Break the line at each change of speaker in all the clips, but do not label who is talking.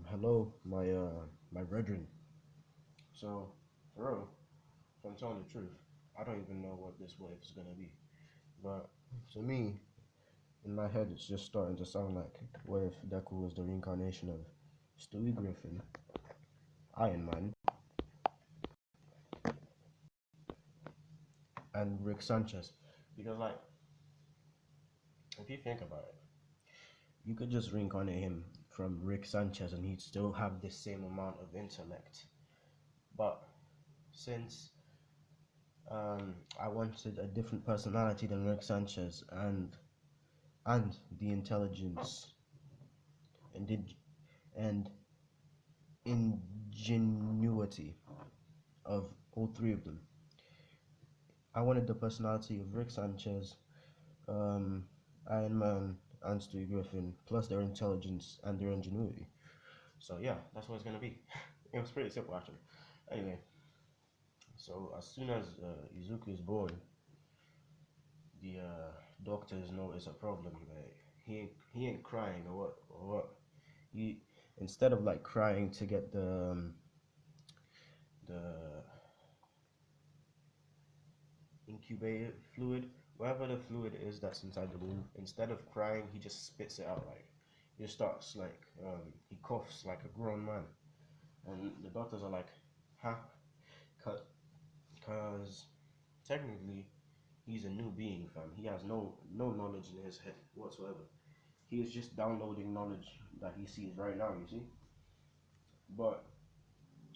Hello, my brethren. So, for real, if I'm telling the truth, I don't even know what this wave is gonna be. But to me, in my head, it's just starting to sound like what if Deku was the reincarnation of Stewie Griffin, Iron Man, and Rick Sanchez. Because like, if you think about it, you could just reincarnate him from Rick Sanchez, and he'd still have the same amount of intellect. But since I wanted a different personality than Rick Sanchez, and the intelligence and and ingenuity of all three of them. I wanted the personality of Rick Sanchez, um, Iron Man, and Stewie Griffin, plus their intelligence and their ingenuity. So yeah, that's what it's gonna be. It was pretty simple actually. Anyway, so as soon as Izuku is born, the doctors know it's a problem. Like he ain't crying or what. He instead of like crying to get the incubated fluid, whatever the fluid is that's inside the womb, instead of crying, he just spits it out. Like he starts like he coughs like a grown man, and the doctors are like, huh? Cause technically he's a new being, fam. He has no knowledge in his head whatsoever. He is just downloading knowledge that he sees right now. You see, but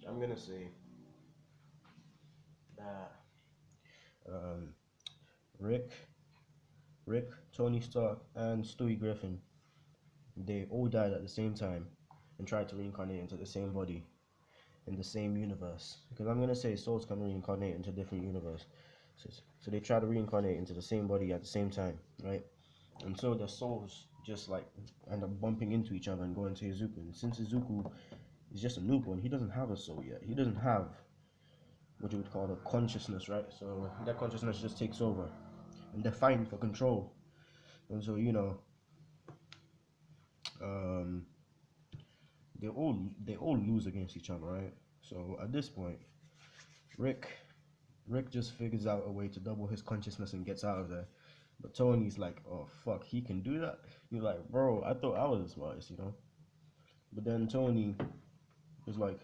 I'm gonna say that um, Rick, Rick, Tony Stark, and Stewie Griffin, they all died at the same time and tried to reincarnate into the same body in the same universe. Because I'm gonna say souls can reincarnate into different universe. So they try to reincarnate into the same body at the same time, right? And so the souls just like end up bumping into each other and going to Izuku. And since Izuku is just a newborn, he doesn't have a soul yet. He doesn't have what you would call a consciousness, right? So that consciousness just takes over, and they're fighting for control. And so um, they all lose against each other, right? So at this point, Rick Rick just figures out a way to double his consciousness and gets out of there. But Tony's like, oh fuck, he can do that. He's like, bro, I thought I was the smartest. But then Tony is like,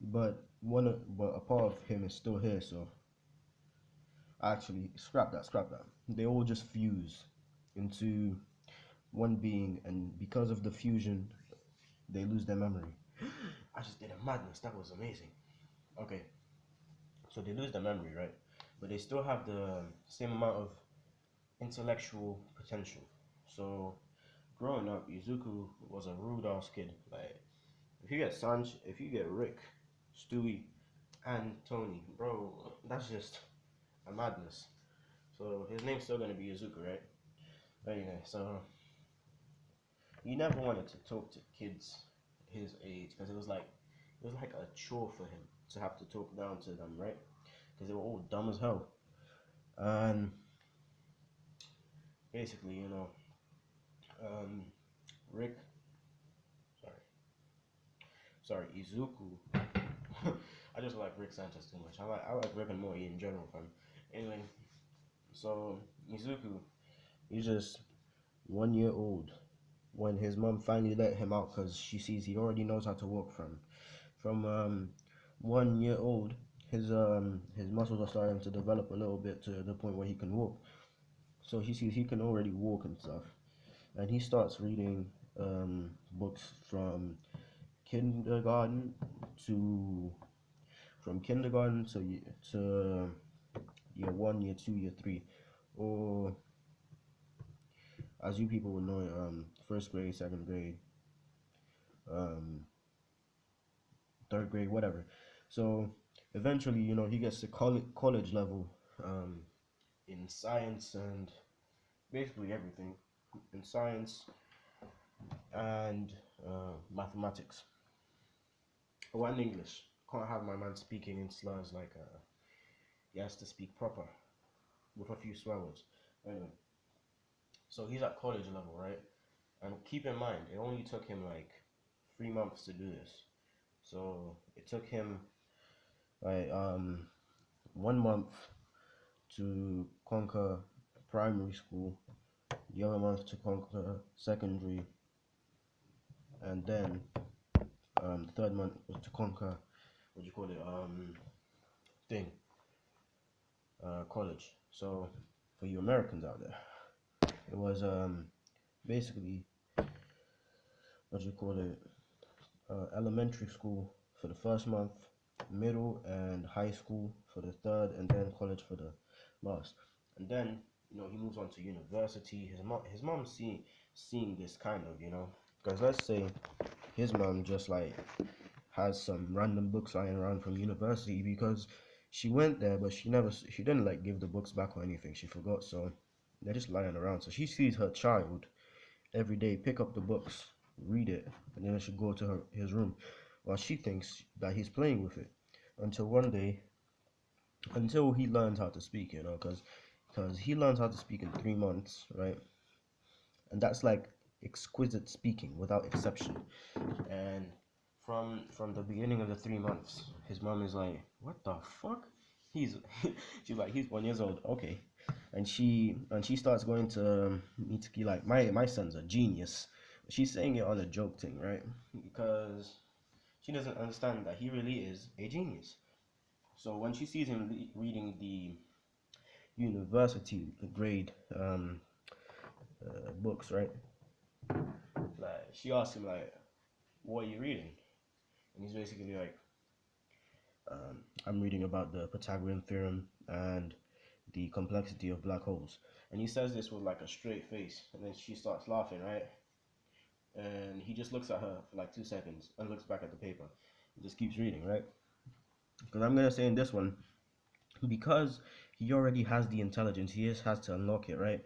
but a part of him is still here. So actually, scrap that. They all just fuse into one being, and because of the fusion, they lose their memory. I just did a madness. That was amazing. Okay, so they lose their memory, right? But they still have the same amount of intellectual potential. So growing up, Izuku was a rude ass kid. Like if you get Rick, Stewie, and Tony, bro, that's just a madness. So his name's still gonna be Izuku, right? Anyway, so he never wanted to talk to kids his age because it was like a chore for him to have to talk down to them, right? Because they were all dumb as hell. And basically, um, Rick, sorry, sorry, Izuku. I just like Rick Sanchez too much. I like Rick and Morty in general, fam. Anyway, so Izuku, he's just 1 year old when his mom finally let him out because she sees he already knows how to walk from 1 year old. His muscles are starting to develop a little bit to the point where he can walk. So he sees he can already walk and stuff, and he starts reading books kindergarten to kindergarten to year one, year two, year three, or as you people will know, first grade, second grade, um, third grade, whatever. So eventually, he gets to college level in science and basically everything in science and mathematics. Oh, and English. Can't have my man speaking in slurs like he has to speak proper with a few swear words. Anyway, so he's at college level, right? And keep in mind, it only took him like 3 months to do this. So it took him like 1 month to conquer primary school, the other month to conquer secondary, and then the third month was to conquer what do you call it thing college. So for you Americans out there, it was basically what do you call it elementary school for the first month, middle and high school for the third, and then college for the last. And then he moves on to university. His mom seeing this kind of because let's say his mom just like has some random books lying around from university because she went there, but she didn't like give the books back or anything. She forgot, so they're just lying around. So she sees her child every day pick up the books, read it, and then she go to his room while she thinks that he's playing with it until one day, until he learns how to speak, because he learns how to speak in 3 months, right? And that's like exquisite speaking without exception. And from the beginning of the 3 months, his mom is like, "What the fuck?" He's she's like, "He's 1 years old." Okay, and she starts going to Mitsuki like, "My son's a genius." She's saying it on a joke thing, right? Because she doesn't understand that he really is a genius. So when she sees him reading the university grade books, right? Like she asks him like, "What are you reading?" And he's basically like, "I'm reading about the Pythagorean theorem and the complexity of black holes." And he says this with like a straight face, and then she starts laughing, right? And he just looks at her for like 2 seconds and looks back at the paper. He just keeps reading, right? Because I'm gonna say in this one, because he already has the intelligence, he just has to unlock it, right?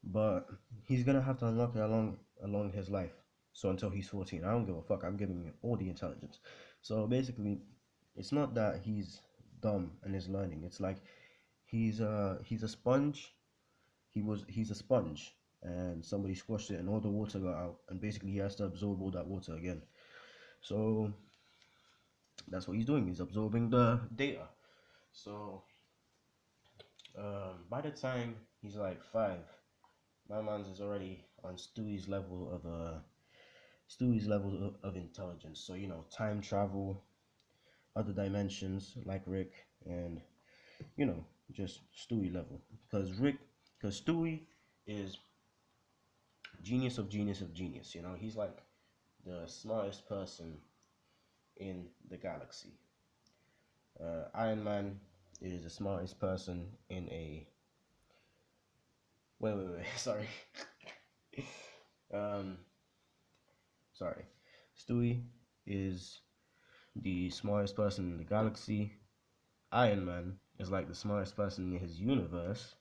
But he's gonna have to unlock it along his life. So until he's 14, I don't give a fuck. I'm giving him all the intelligence. So basically, it's not that he's dumb and is learning. It's like he's a sponge. He's a sponge, and somebody squashed it, and all the water got out, and basically he has to absorb all that water again. So that's what he's doing. He's absorbing the data. So by the time he's like 5, my man's is already on Stewie's level of intelligence. So time travel, other dimensions like Rick, and you know, just Stewie level. Because Stewie is genius of genius of genius. He's like the smartest person in the galaxy. Iron Man is the smartest person in a. Wait. Sorry. um, sorry. Stewie is the smartest person in the galaxy. Iron Man is like the smartest person in his universe.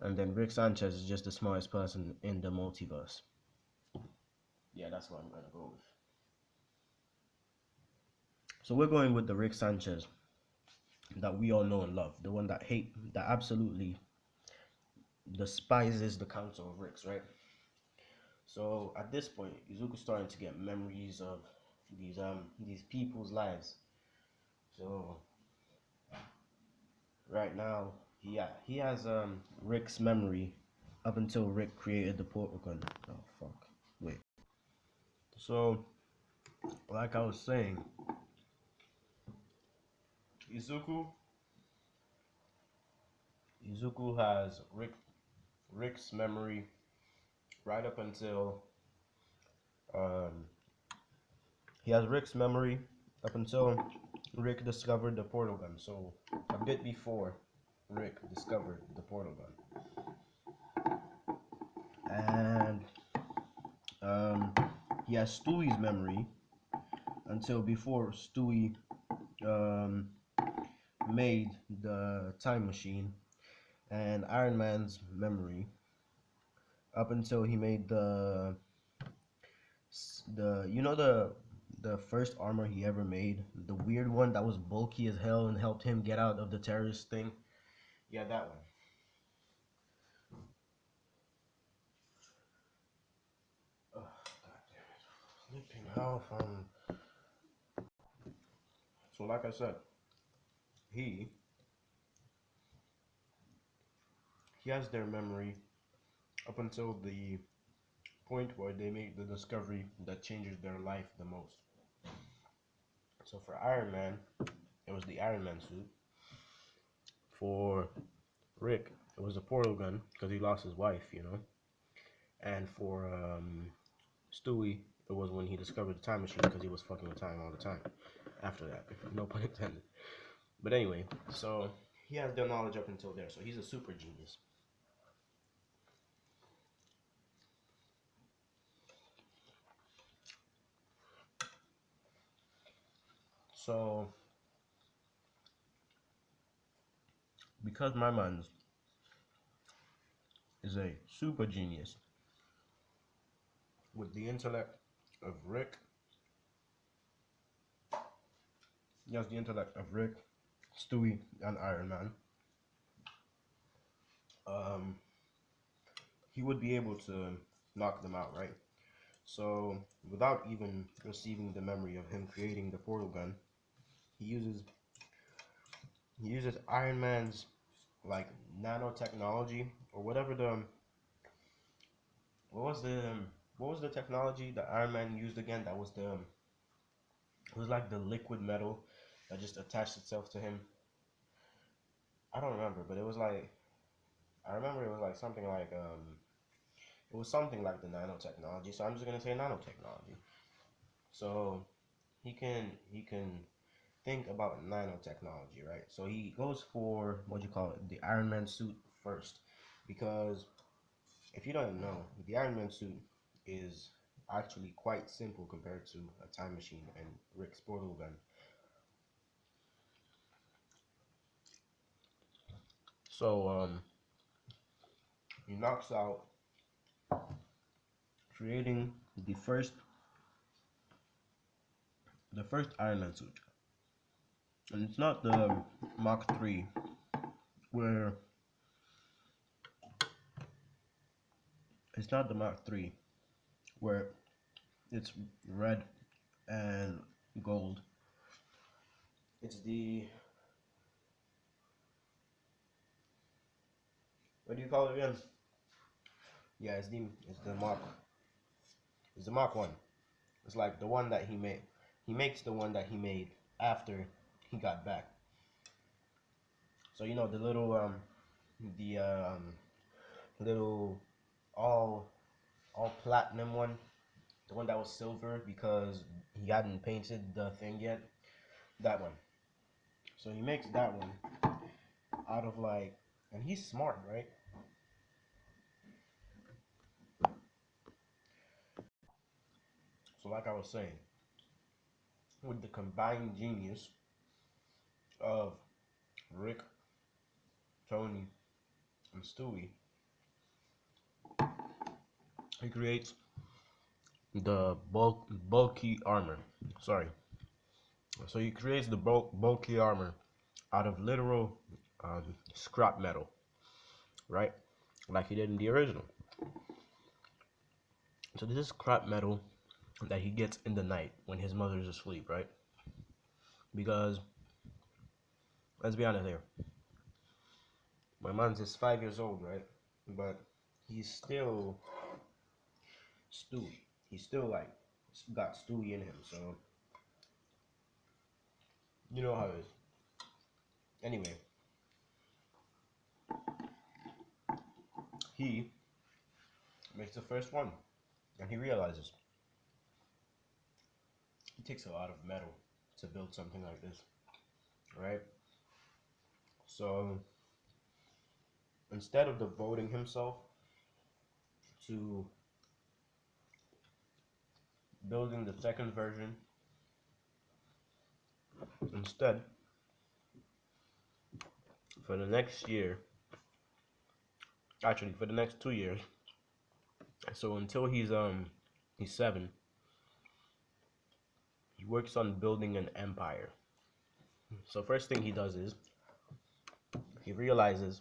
And then Rick Sanchez is just the smartest person in the multiverse. Yeah, that's what I'm gonna go with. So we're going with the Rick Sanchez that we all know and love, the one that absolutely despises the Council of Ricks, right? So at this point, Izuku's starting to get memories of these people's lives. So right now, he has Rick's memory up until Rick created the portal gun. Oh fuck! Wait. So like I was saying, Izuku Izuku has Rick's memory right up until um he has Rick's memory up until Rick discovered the portal gun. So a bit before Rick discovered the portal gun, and he has Stewie's memory until before Stewie um, made the time machine, and Iron Man's memory up until he made the first armor he ever made, the weird one that was bulky as hell and helped him get out of the terrorist thing. Yeah, that one. Oh, God damn it. Health. So like I said, he he has their memory up until the point where they make the discovery that changes their life the most. So for Iron Man, it was the Iron Man suit. For Rick, it was a portal gun because he lost his wife, you know. And for Stewie, it was when he discovered the time machine because he was fucking with time all the time. After that, no pun intended. But anyway, so he has their knowledge up until there, so he's a super genius. So because my man is a super genius with the intellect of Rick, he has the intellect of Rick, Stewie, and Iron Man. Um, he would be able to knock them out, right? So without even receiving the memory of him creating the portal gun, he uses Iron Man's like nanotechnology or whatever the what was the what was the technology that Iron Man used again? That was the it was like the liquid metal that just attached itself to him. I don't remember, but it was like I remember it was like something like it was something like the nanotechnology. So I'm just gonna say nanotechnology. So he can think about nanotechnology, right? So he goes for what you call it, the Iron Man suit first, because if you don't know, the Iron Man suit is actually quite simple compared to a time machine and Rick's portal gun. So he knocks out creating the first Iron Man suit, and it's not the Mark III where it's not the Mark III where it's red and gold. It's the what do you call it again? Yeah, it's the Mark One. It's like the one that he made. He makes the one that he made after he got back. So you know the little all all platinum one, the one that was silver because he hadn't painted the thing yet. That one. So he makes that one out of like, and he's smart, right? So like I was saying, with the combined genius of Rick, Tony, and Stewie, he creates the bulky armor. Sorry. So he creates the bulky armor out of literal scrap metal, right? Like he did in the original. So this is scrap metal that he gets in the night when his mother's asleep, right? Because let's be honest here, my man's just 5 years old, right? But he's still Stewie. He's still like got Stewie in him, so you know how it is. Anyway, he makes the first one, and he realizes it takes a lot of metal to build something like this, right? So instead of devoting himself to building the second version, instead, for the next year, actually for the next 2 years, so until he's 7, he works on building an empire. So first thing he does is he realizes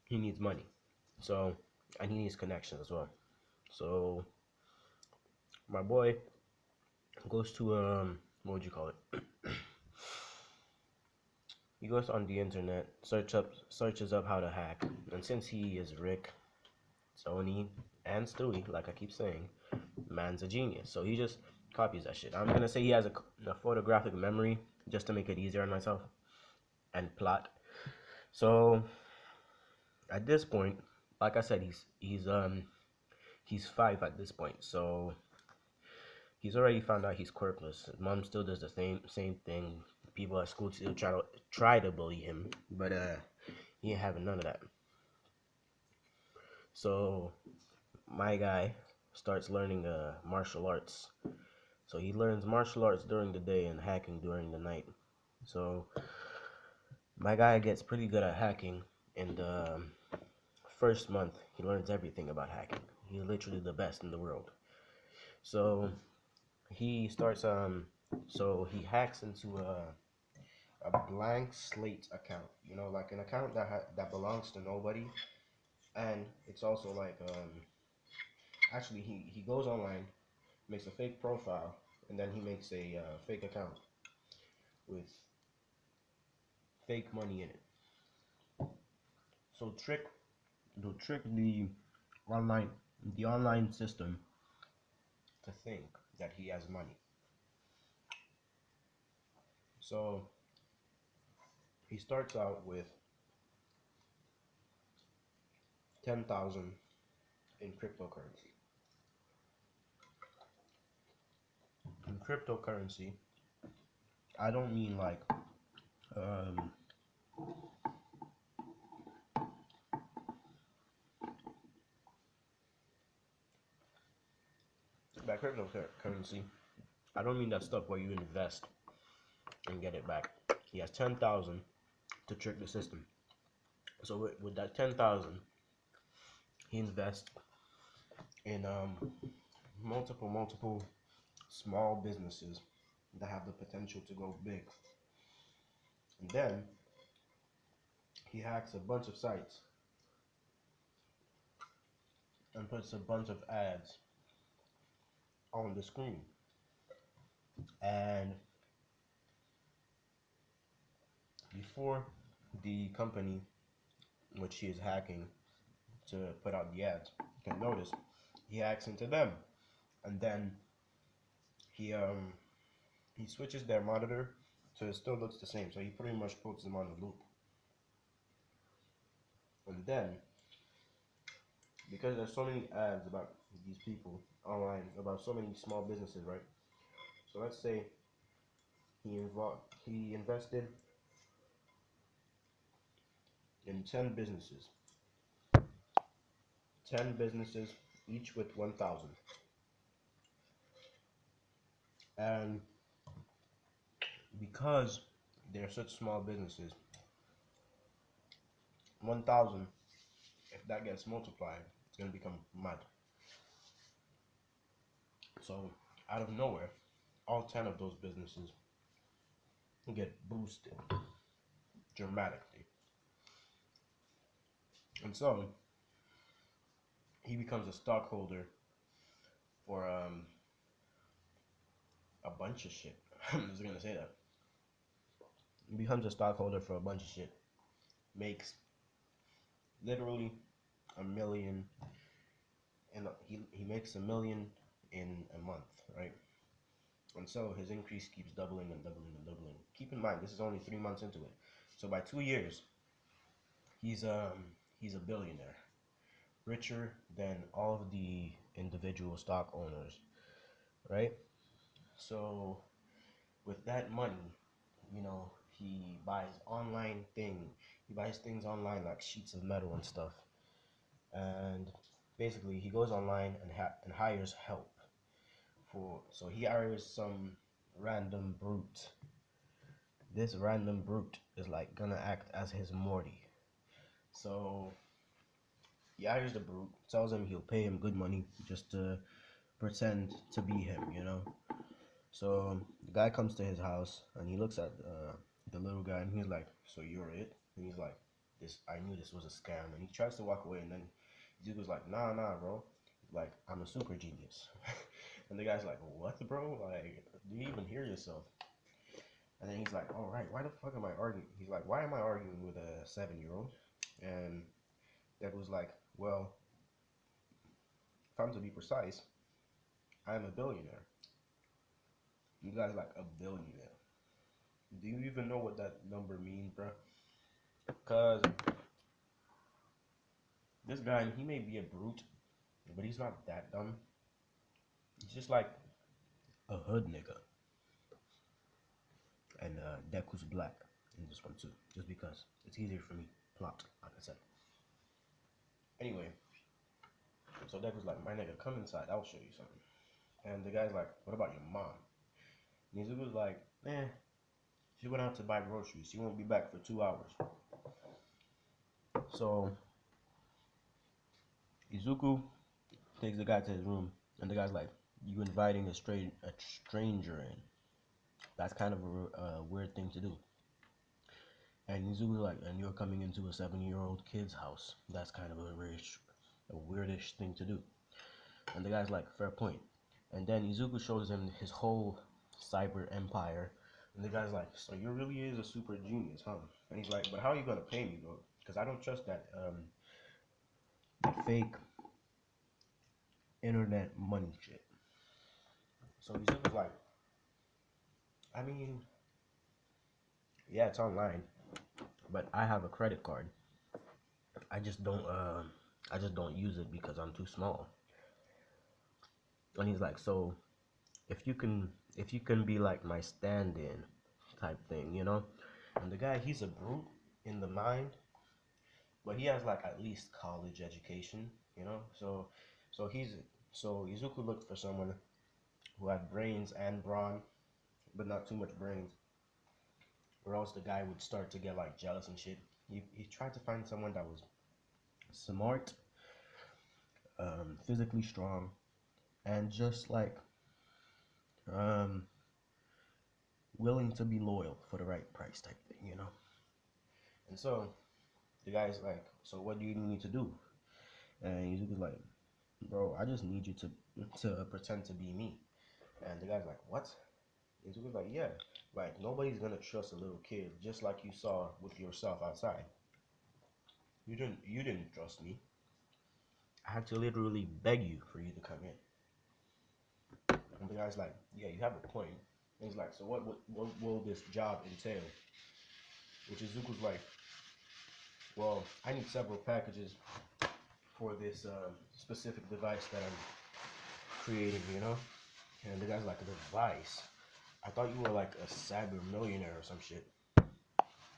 he needs money. So and he needs connections as well. So my boy goes to what would you call it? He goes on the internet, searches up how to hack, and since he is Rick, Tony, and Stewie, like I keep saying, man's a genius. So he just copies that shit. I'm gonna say he has a photographic memory just to make it easier on myself and plot. So at this point, like I said, he's 5 at this point. So he's already found out he's quirkless. His mom still does the same thing. People at school still try to bully him, but he ain't having none of that. So my guy starts learning martial arts. So he learns martial arts during the day and hacking during the night. So my guy gets pretty good at hacking. In the first month, he learns everything about hacking. He's literally the best in the world. So he starts so he hacks into a blank slate account. You know, like an account that belongs to nobody, and it's also like actually he goes online, makes a fake profile, and then he makes a fake account with fake money in it. So trick online the online system to think that he has money. So he starts out with 10,000 in cryptocurrency. In cryptocurrency, I don't mean like um, by cryptocurrency. I don't mean that stuff where you invest and get it back. He has 10,000 to trick the system. So with that 10,000, he invests in multiple small businesses that have the potential to go big. And then he hacks a bunch of sites and puts a bunch of ads on the screen. And before the company which he is hacking to put out the ads can notice, he hacks into them. And then he um he switches their monitor so it still looks the same. So he pretty much puts them on a loop. And then because there's so many ads about these people online, about so many small businesses, right? So let's say he invested in 10 businesses. 10 businesses, each with 1,000. And because they're such small businesses, 1,000, if that gets multiplied, it's going to become mad. So out of nowhere, all 10 of those businesses get boosted dramatically. And so he becomes a stockholder for a bunch of shit. I'm just gonna say that. He becomes a stockholder for a bunch of shit. Makes literally a million, and he makes a million in a month, right? And so his increase keeps doubling and doubling and doubling. Keep in mind, this is only 3 months into it. So by 2 years, he's um he's a billionaire, richer than all of the individual stock owners, right? So with that money, he buys online he buys things online like sheets of metal and stuff. And basically he goes online and hires help so he hires some random brute. This random brute is like gonna act as his Morty. So he hires the brute, tells him he'll pay him good money just to pretend to be him. So the guy comes to his house and he looks at the little guy and he's like, "So you're it?" And he's like, "This I knew this was a scam." And he tries to walk away and then Zuko's like, "Nah, bro. Like I'm a super genius." And the guy's like, what, bro? Like, do you even hear yourself? And then he's like, all right, why the fuck am I arguing? He's like, why am I arguing with a 7-year-old? And Dad was like, well, if I'm to be precise, I am a billionaire. You guys like a billionaire. Do you even know what that number means, bro? Because this guy, he may be a brute, but he's not that dumb. He's just like a hood nigga. And Deku's black in this one too, just because it's easier for me. Plot, like I said. Anyway, so Deku's like, my nigga, come inside, I'll show you something. And the guy's like, what about your mom? And Izuku's like, she went out to buy groceries. She won't be back for 2 hours. So Izuku takes the guy to his room, and the guy's like, you inviting a stranger in. That's kind of a weird thing to do. And Izuku's like, and you're coming into a 7-year-old kid's house. That's kind of a weirdish thing to do. And the guy's like, fair point. And then Izuku shows him his whole cyber empire. And the guy's like, so you really is a super genius, huh? And he's like, but how are you gonna pay me, bro? Because I don't trust that fake internet money shit. So Izuku's like, I mean, yeah, it's online, but I have a credit card. I just don't use it because I'm too small. And he's like, so if you can be like my stand-in type thing, you know? And the guy, he's a brute in the mind, but he has like at least college education, you know? So Izuku looked for someone who had brains and brawn, but not too much brains, or else the guy would start to get like jealous and shit. He tried to find someone that was smart, physically strong, and just like um, willing to be loyal for the right price type thing, you know? And so the guy's like, so what do you need me to do? And Izuku's like, bro, I just need you to pretend to be me. And the guy's like, what? Izuku's like, yeah, like nobody's gonna trust a little kid, just like you saw with yourself outside. You didn't trust me. I had to literally beg you for you to come in. And the guy's like, yeah, you have a point. And he's like, so what will this job entail? Which Izuku's like, well, I need several packages for this specific device that I'm creating, you know? And the guy's like, a device? I thought you were like a cyber millionaire or some shit.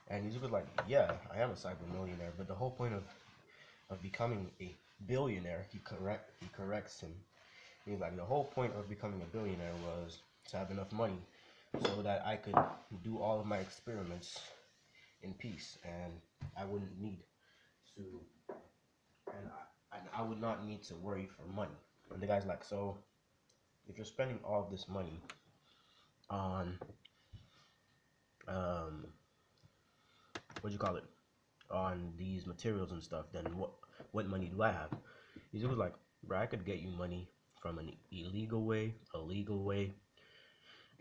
And Izuku's like, yeah, I am a cyber millionaire, but the whole point of becoming a billionaire, he corrects him. He's like, the whole point of becoming a billionaire was to have enough money so that I could do all of my experiments in peace, and I wouldn't need to, and I would not need to worry for money. And the guy's like, so if you're spending all of this money on um, what do you call it, on these materials and stuff, then what money do I have? He was like, bro, I could get you money from an illegal way, a legal way,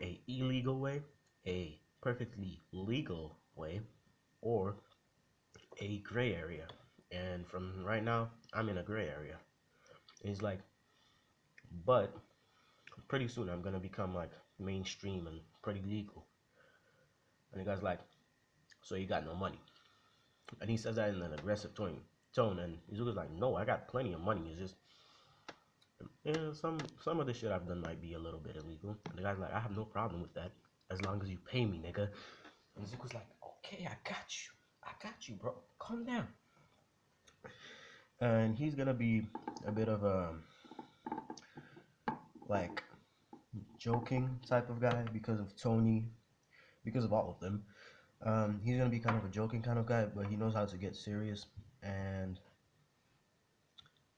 a illegal way, a perfectly legal way, or a gray area. And from right now, I'm in a gray area. And he's like, but pretty soon I'm gonna become like mainstream and pretty legal. And the guy's like, so you got no money? And he says that in an aggressive tone. And Izuku's like, no, I got plenty of money. It's just, yeah, some of the shit I've done might be a little bit illegal. And the guy's like, I have no problem with that, as long as you pay me, nigga. And Izuku's like, okay, I got you, bro. Calm down. And he's gonna be a bit of a like joking type of guy because of Tony, because of all of them. He's gonna be kind of a joking kind of guy, but he knows how to get serious, and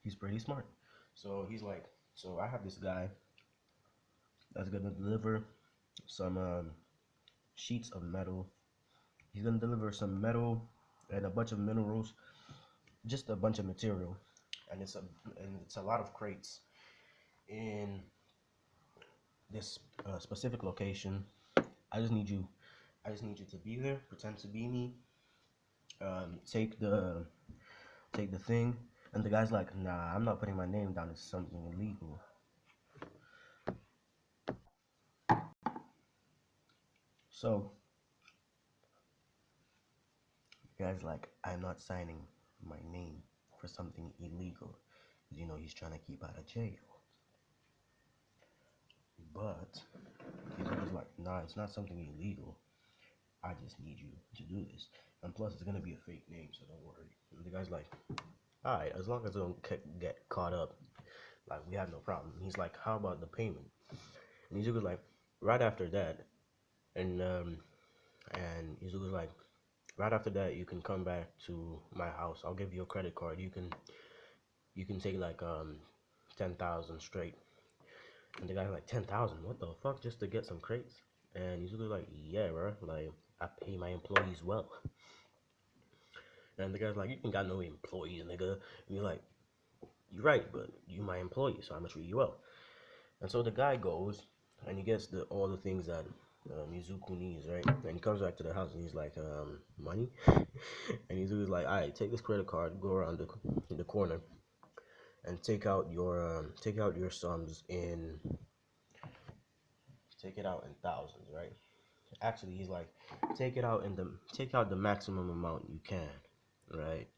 he's pretty smart. So he's like, so I have this guy that's gonna deliver some sheets of metal. He's gonna deliver some metal and a bunch of minerals, just a bunch of material, and it's a lot of crates in this specific location. I just need you. I just need you to be there. Pretend to be me. Take the thing." And the guy's like, "Nah, I'm not putting my name down. It's something illegal." So the guy's like, "I'm not signing my name for something illegal." You know, he's trying to keep out of jail. But he's always like, "Nah, it's not something illegal. I just need you to do this. And plus, it's gonna be a fake name, so don't worry." And the guy's like, "All right, as long as I don't get caught up, like we have no problem." He's like, "How about the payment?" And Izuku's like, "Right after that," and Izuku's like, "Right after that, you can come back to my house. I'll give you a credit card. You can take like 10,000 straight." And the guy's like, 10,000? What the fuck? Just to get some crates? And Izuku's like, "Yeah, bro. Like I pay my employees well." And the guy's like, "You ain't got no employees, nigga." And you're like, "You're right, but you my employee, so I'm gonna treat you well." And so the guy goes and he gets all the things that Izuku needs, right? And he comes back to the house and he's like, "Money?" And Izuku's like, "All right, take this credit card, go around the corner, and take out your sums in take it out in thousands, right?" Actually, he's like, take out the maximum amount you can, right?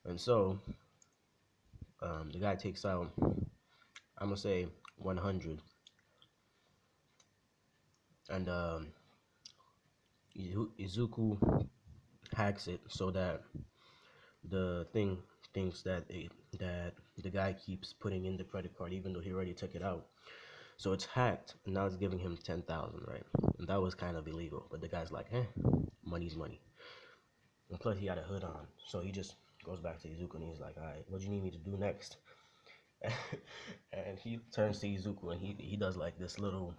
And so the guy takes out, I'm gonna say 100, and Izuku hacks it so that the thing thinks that the guy keeps putting in the credit card even though he already took it out. So it's hacked, and now it's giving him 10,000, right? And that was kind of illegal, but the guy's like, money's money. And plus, he had a hood on, so he just goes back to Izuku and he's like, "All right, what do you need me to do next?" And he turns to Izuku and he does like this little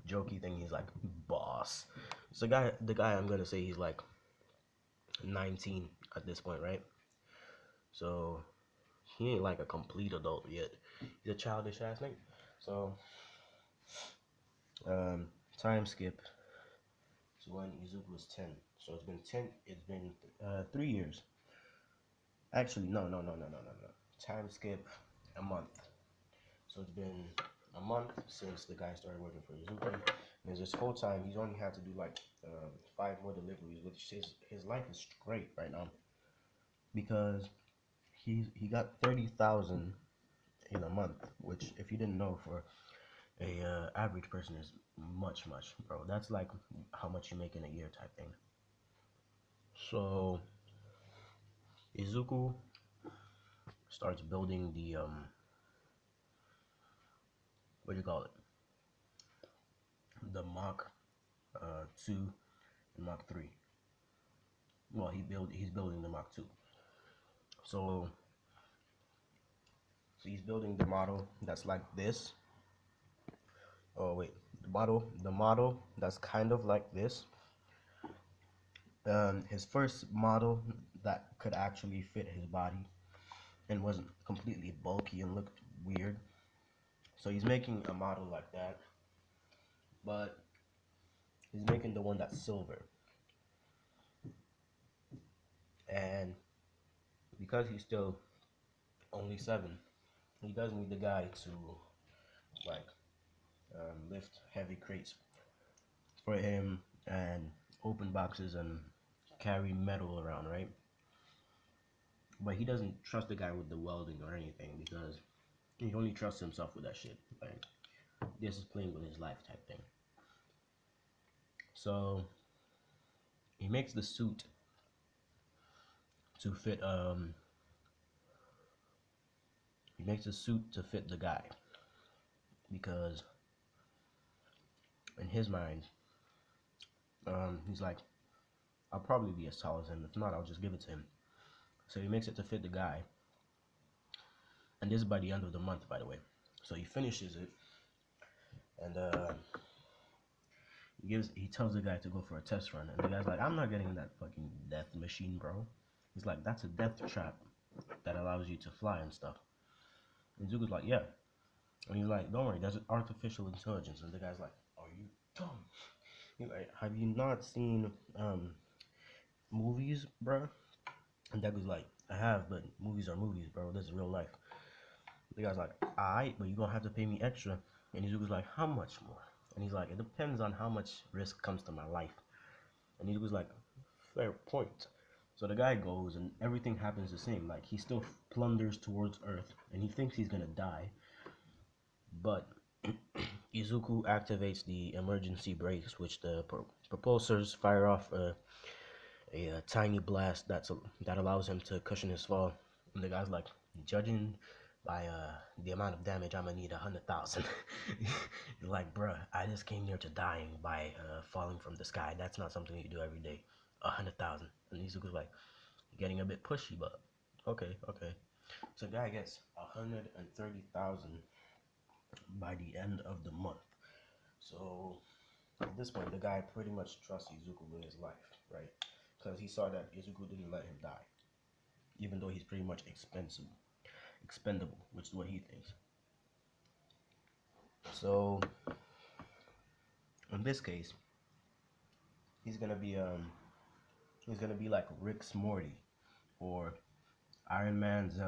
jokey thing. He's like, "Boss." So the guy I'm gonna say he's like 19 at this point, right? So he ain't like a complete adult yet. He's a childish ass nigga. So um, time skip to when Izuku was 10. So it's been 10. It's been 3 years. Actually, no. Time skip a month. So it's been a month since the guy started working for Izuku. And this whole time, he's only had to do like 5 more deliveries, which his life is great right now because he got 30,000 in a month, which if you didn't know, for a average person is much, bro. That's like how much you make in a year type thing. So Izuku starts building the what do you call it? The Mach 2 and Mach 3. Well, he's building the Mach 2. So he's building the model that's like this. Oh wait, the model that's kind of like this. His first model that could actually fit his body and wasn't completely bulky and looked weird. So he's making a model like that, but he's making the one that's silver. And because he's still only 7, he does need the guy to like lift heavy crates for him and open boxes and carry metal around, right? But he doesn't trust the guy with the welding or anything because he only trusts himself with that shit. Like, this is playing with his life type thing. So he makes the suit to fit he makes a suit to fit the guy because in his mind he's like, I'll probably be as tall as him. If not, I'll just give it to him. So he makes it to fit the guy, and this is by the end of the month, by the way. So he finishes it, and he tells the guy to go for a test run, and the guy's like, "I'm not getting that fucking death machine, bro." He's like, "That's a death trap that allows you to fly and stuff." And Zuko's like, "Yeah." And he's like, don't worry, that's artificial intelligence. And the guy's like, are you dumb? He's like, have you not seen movies, bro? And Deku's like, I have, but movies are movies, bro. This is real life. The guy's like, alright, but you're gonna have to pay me extra. And Izuku's like, how much more? And he's like, it depends on how much risk comes to my life. And Izuku's like, fair point. So the guy goes and everything happens the same. Like he still plunders towards Earth and he thinks he's gonna die. But Izuku activates the emergency brakes, which the propulsors fire off a tiny blast that allows him to cushion his fall. And the guy's like, judging by the amount of damage, I'm gonna need 100,000. You're like, bruh, I just came near to dying by falling from the sky. That's not something you do every day. 100,000. And Izuku's like, getting a bit pushy, but okay, okay. So the guy gets 130,000 by the end of the month. So at this point, the guy pretty much trusts Izuku with his life, right? Because he saw that Izuku didn't let him die, even though he's pretty much expendable, which is what he thinks. So in this case, he's gonna be like Rick's Morty or Iron Man's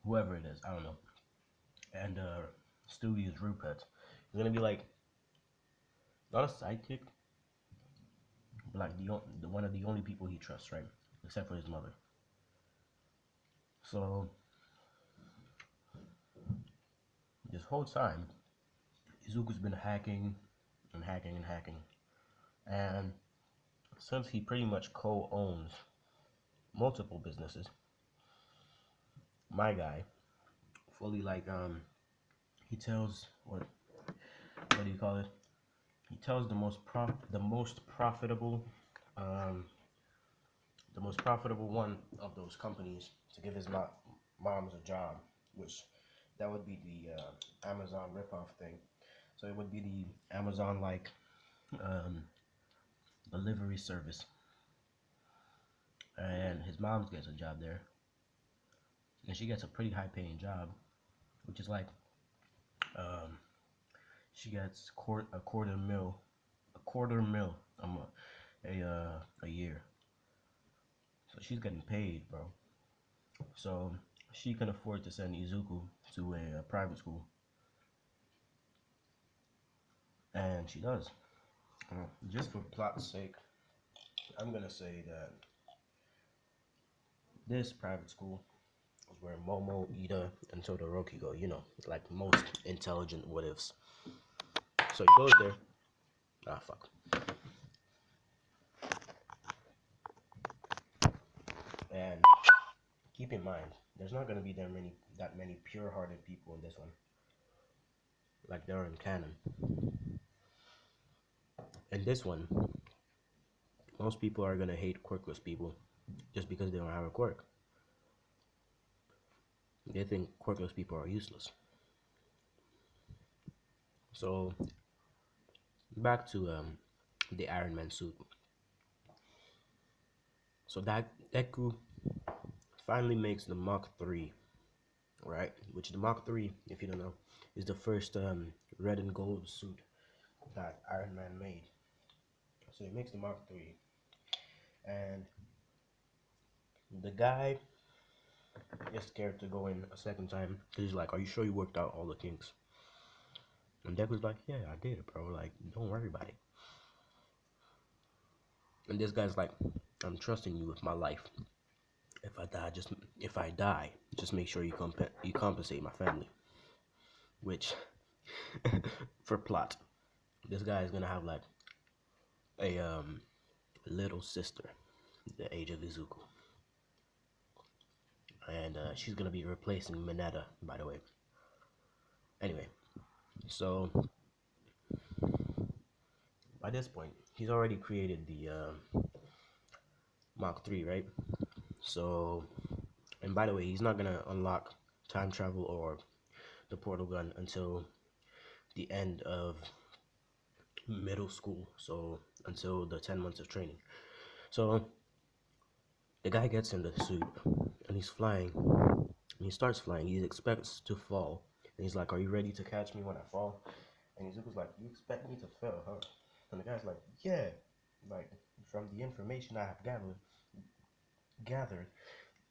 whoever it is, I don't know, and Stewie's Rupert. He's gonna be like not a sidekick, but like the one of the only people he trusts, right? Except for his mother. So this whole time, Izuku's been hacking and hacking and hacking, and since he pretty much co-owns multiple businesses, my guy fully like he tells what do you call it? He tells the most profitable um the most profitable one of those companies to give his mom's a job, which that would be the Amazon ripoff thing. So it would be the Amazon like um, delivery service, and his mom gets a job there, and she gets a pretty high paying job, which is like um, she gets a quarter mil a year. So she's getting paid, bro. So she can afford to send Izuku to a private school, and she does. Just for plot's sake, I'm gonna say that this private school is where Momo, Ida, and Todoroki go. You know, like most intelligent what ifs. So he goes there. Ah, fuck. And keep in mind, there's not gonna be that many pure-hearted people in this one, like there are in canon. In this one, most people are gonna hate quirkless people just because they don't have a quirk. They think quirkless people are useless. So back to the Iron Man suit. So that Deku finally makes the Mach 3, right? Which the Mach 3, if you don't know, is the first red and gold suit that Iron Man made. So he makes the Mach 3, and the guy is scared to go in a second time because he's like, "Are you sure you worked out all the kinks?" And Deku's like, "Yeah, I did it, bro. Like, don't worry about it." And this guy's like, "I'm trusting you with my life. If I die, just make sure you compensate my family." Which, for plot, this guy is gonna have like a little sister, the age of Izuku, and she's gonna be replacing Mineta, by the way. Anyway, so by this point, he's already created the Mach 3, right? So, and by the way, he's not gonna unlock time travel or the portal gun until the end of middle school, so until the 10 months of training. So the guy gets in the suit and he's flying, And he starts flying. He expects to fall. And he's like, "Are you ready to catch me when I fall?" And Izuku's like, "You expect me to fail, huh?" And the guy's like, "Yeah, like from the information I have gathered,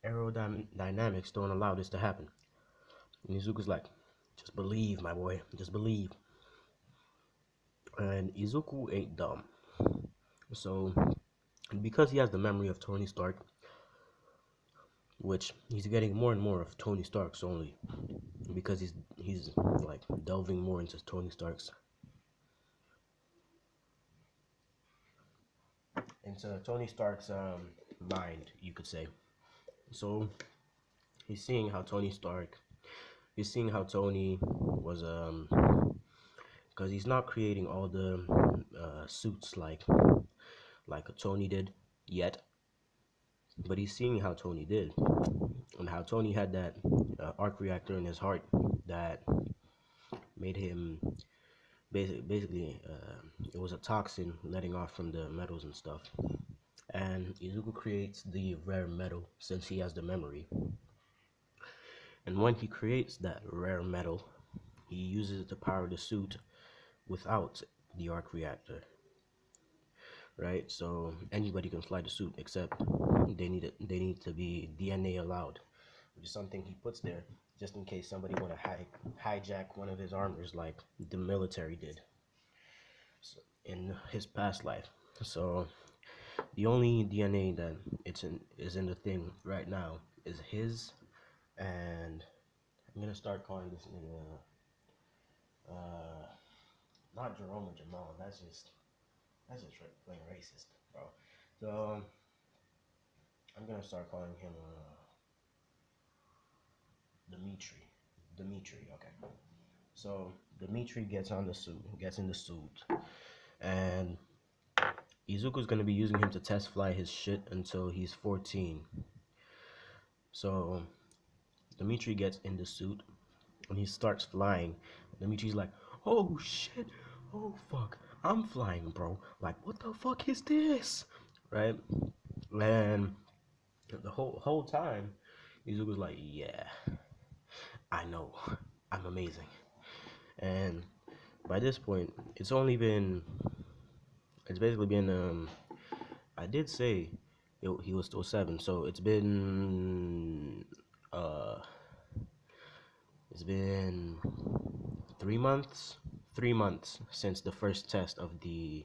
aerodynamics don't allow this to happen." And Izuku's like, "Just believe, my boy. Just believe." And Izuku ain't dumb. So, because he has the memory of Tony Stark, which he's getting more and more of Tony Stark's only, because he's like delving more into Tony Stark's mind, you could say. So he's seeing how Tony was because he's not creating all the suits like Tony did yet, but he's seeing how Tony did, and how Tony had that arc reactor in his heart that made him basically it was a toxin letting off from the metals and stuff. And Izuku creates the rare metal since he has the memory. And when he creates that rare metal, he uses it to power the suit without the arc reactor, right? So anybody can fly the suit except they need to be DNA allowed, which is something he puts there just in case somebody want to hijack one of his armors like the military did in his past life. So the only DNA that is in the thing right now is his, and I'm gonna start calling this nigga not Jerome or Jamal. That's just plain racist, bro. So I'm gonna start calling him Dimitri. Dimitri, okay. So Dimitri gets in the suit, and Izuku's gonna be using him to test fly his shit until he's 14. So Dimitri gets in the suit and he starts flying. Dimitri's like, "Oh shit, oh fuck, I'm flying, bro. Like, what the fuck is this?" Right? And the whole time, Izuku's like, "Yeah, I know, I'm amazing." And by this point, it's basically been I did say he was still 7, so uh it's been 3 months, 3 months since the first test of the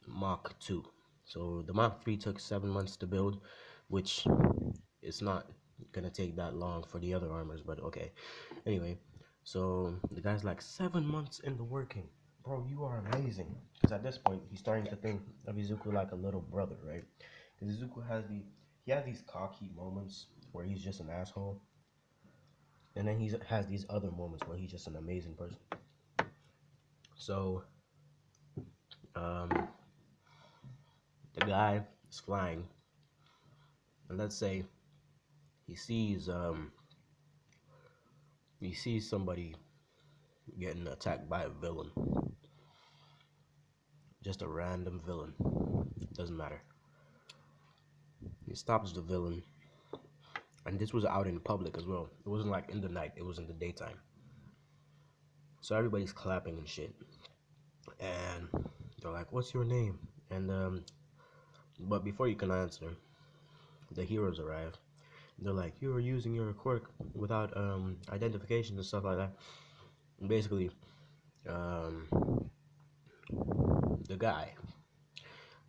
Mach 2. So the Mach 3 took 7 months to build, which is not gonna take that long for the other armors, but okay. Anyway, so the guy's like, 7 months in the working. Bro, you are amazing. Because at this point, he's starting to think of Izuku like a little brother, right? Because Izuku he has these cocky moments where he's just an asshole. And then he has these other moments where he's just an amazing person. So, um, the guy is flying, and let's say he sees somebody getting attacked by a villain, just a random villain. Doesn't matter. He stops the villain, and this was out in public as well. It wasn't like in the night; it was in the daytime. So everybody's clapping and shit, and they're like, "What's your name?" And but before you can answer, the heroes arrive. They're like, "You are using your quirk without identification and stuff like that." And basically, um, the guy,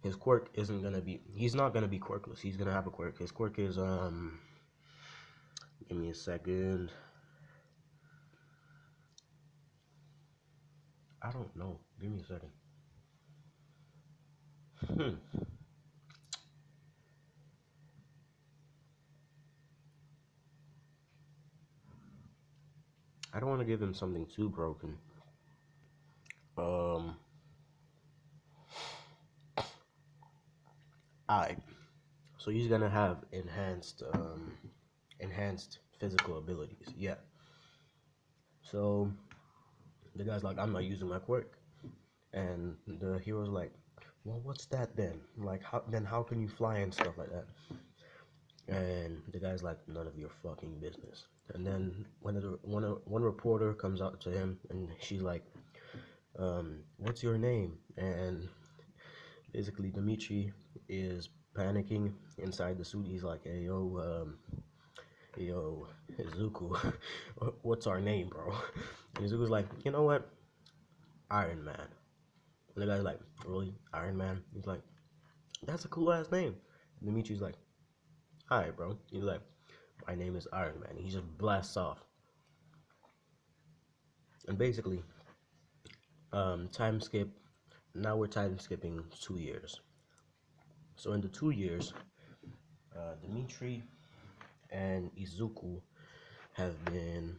his quirk isn't gonna be. He's not gonna be quirkless. He's gonna have a quirk. His quirk is Give me a second. I don't know. Give me a second. Hmm. I don't want to give him something too broken. Um. Alright. So he's gonna have enhanced physical abilities. Yeah. So the guy's like, "I'm not using my quirk," and the hero's like, "Well, what's that then? Like, how can you fly and stuff like that?" And the guy's like, none of your fucking business. And then one reporter comes out to him, and she's like, what's your name? And basically, Dimitri is panicking inside the suit. He's like, hey, yo, Izuku, what's our name, bro? And Izuku's like, you know what? Iron Man. And the guy's like, really? Iron Man? He's like, that's a cool ass name. And Dimitri's like, hi, bro. He's like, my name is Iron Man. He just blasts off. And basically, time skip. Now we're time skipping 2 years. So in the 2 years, Dimitri and Izuku have been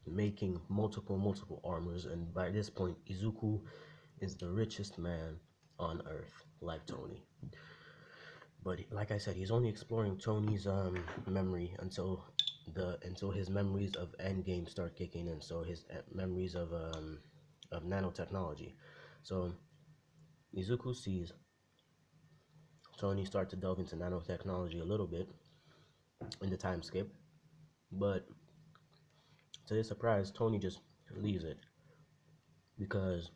making multiple armors, and by this point, Izuku is the richest man on Earth, like Tony. But like I said, he's only exploring Tony's memory until his memories of Endgame start kicking in. So his memories of nanotechnology. So Izuku sees Tony start to delve into nanotechnology a little bit in the time skip, but to his surprise, Tony just leaves it because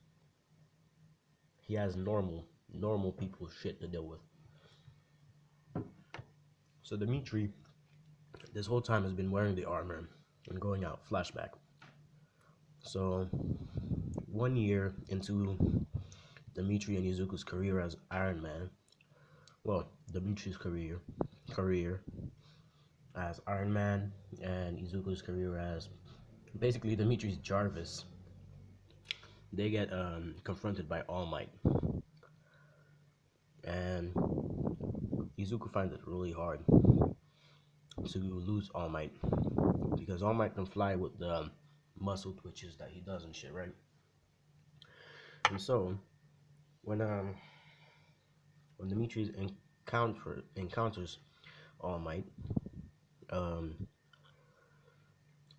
he has normal people shit to deal with. So Dimitri, this whole time, has been wearing the armor and going out. Flashback. So 1 year into Dimitri and Izuku's career as Iron Man, well, Dimitri's career as Iron Man and Izuku's career as basically Dimitri's Jarvis, they get confronted by All Might, and Izuku finds it really hard to lose All Might because All Might can fly with the muscle twitches that he does and shit, right? And so when Dimitri encounters All Might, um,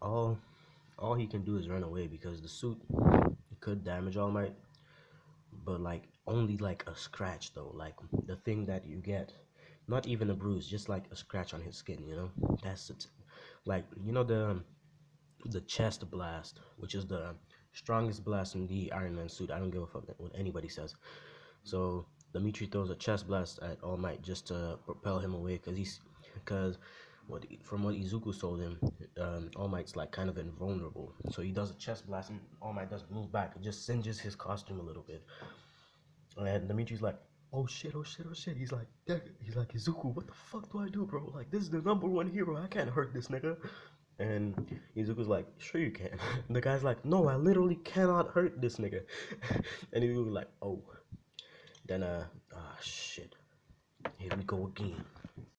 all he can do is run away because the suit could damage All Might, but like only like a scratch though, like the thing that you get, not even a bruise, just like a scratch on his skin, you know. That's it. Like, you know, the chest blast, which is the strongest blast in the Iron Man suit. I don't give a fuck what anybody says. So Dimitri throws a chest blast at All Might just to propel him away, because from what Izuku told him, All Might's like kind of invulnerable. So he does a chest blast and All Might doesn't move back. It just singes his costume a little bit. And Dimitri's like, oh shit. He's like, Izuku, what the fuck do I do, bro? Like, this is the #1 hero. I can't hurt this nigga. And Izuku's like, sure you can. And the guy's like, no, I literally cannot hurt this nigga. And Izuku's like, oh. Then, shit. Here we go again.